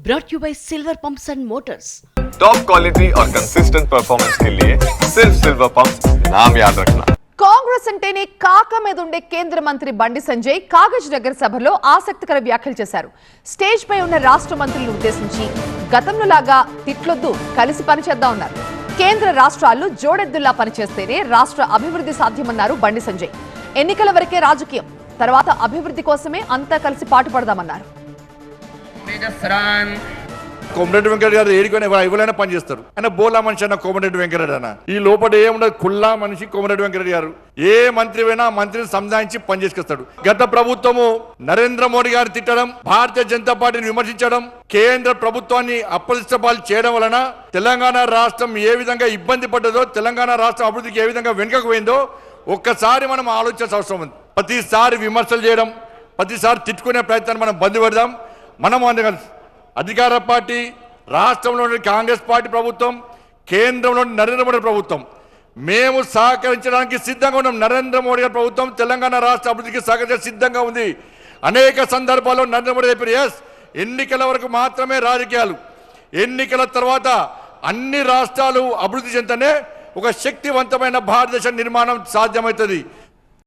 brought you by Silver Pumps and Motors. Top quality और consistent performance के लिए सिर्फ सिल्वर पंप्स नाम याद रखना. కాంగ్రెస్ అంటేనే కాక మీద ఉండే కేంద్ర మంత్రి బండి సంజయ్ కాగజ్ నగర్ సభలో ఆసక్తికర వ్యాఖ్యలు చేశారు. స్టేజ్ పై ఉన్న రాష్ట్ర మంత్రులను ఉద్దేశించి గతంలో లాగా తిట్లొద్దు, కలిసి పనిచేద్దామన్నారు. కేంద్ర రాష్ట్రాలు జోడెద్దుల్లా పనిచేస్తేనే రాష్ట్ర అభివృద్ధి సాధ్యమన్నారు బండి సంజయ్. ఎన్నికల వరకే రాజకీయం, తర్వాత అభివృద్ధి కోసమే అంతా కలిసి పాటుపడదామన్నారు. కోమరెడ్డి వెంకరెడ్డి గారు ఏడికొని ఎవరైనా పనిచేస్తారు. ఆయన బోలా మనిషి అన్న కోమరెడ్డి వెంకరెడ్డి అన్న ఈ లోపల ఏముండదు, కుల్లా మనిషి కోమరెడ్డి వెంకరెడ్డి గారు. ఏ మంత్రి అయినా మంత్రిని సంధానించి పనిచేసుకొస్తాడు. గత ప్రభుత్వము నరేంద్ర మోడీ గారిని తిట్టడం, భారతీయ జనతా పార్టీని విమర్శించడం, కేంద్ర ప్రభుత్వాన్ని అప్రతిష్టపాలు చేయడం వలన తెలంగాణ రాష్ట్రం ఏ విధంగా ఇబ్బంది పడ్డదో, తెలంగాణ రాష్ట్రం అభివృద్ధికి ఏ విధంగా వెనుకకు పోయిందో ఒక్కసారి మనం ఆలోచించాల్సిన అవసరం ఉంది. ప్రతిసారి విమర్శలు చేయడం, ప్రతిసారి తిట్టుకునే ప్రయత్నాన్ని మనం బంద్ పెడదాం. మనం అధికార పార్టీ, రాష్ట్రంలోని కాంగ్రెస్ పార్టీ ప్రభుత్వం, కేంద్రంలోని నరేంద్ర మోడీ ప్రభుత్వం, మేము సహకరించడానికి సిద్ధంగా ఉన్నాం. నరేంద్ర మోడీ గారి ప్రభుత్వం తెలంగాణ రాష్ట్ర అభివృద్ధికి సహకరించడానికి సిద్ధంగా ఉంది. అనేక సందర్భాల్లో నరేంద్ర మోడీ చెప్పారు, ఎస్ ఎన్నికల వరకు మాత్రమే రాజకీయాలు, ఎన్నికల తర్వాత అన్ని రాష్ట్రాలు అభివృద్ధి చెందనే ఒక శక్తివంతమైన భారతదేశ నిర్మాణం సాధ్యమవుతుంది.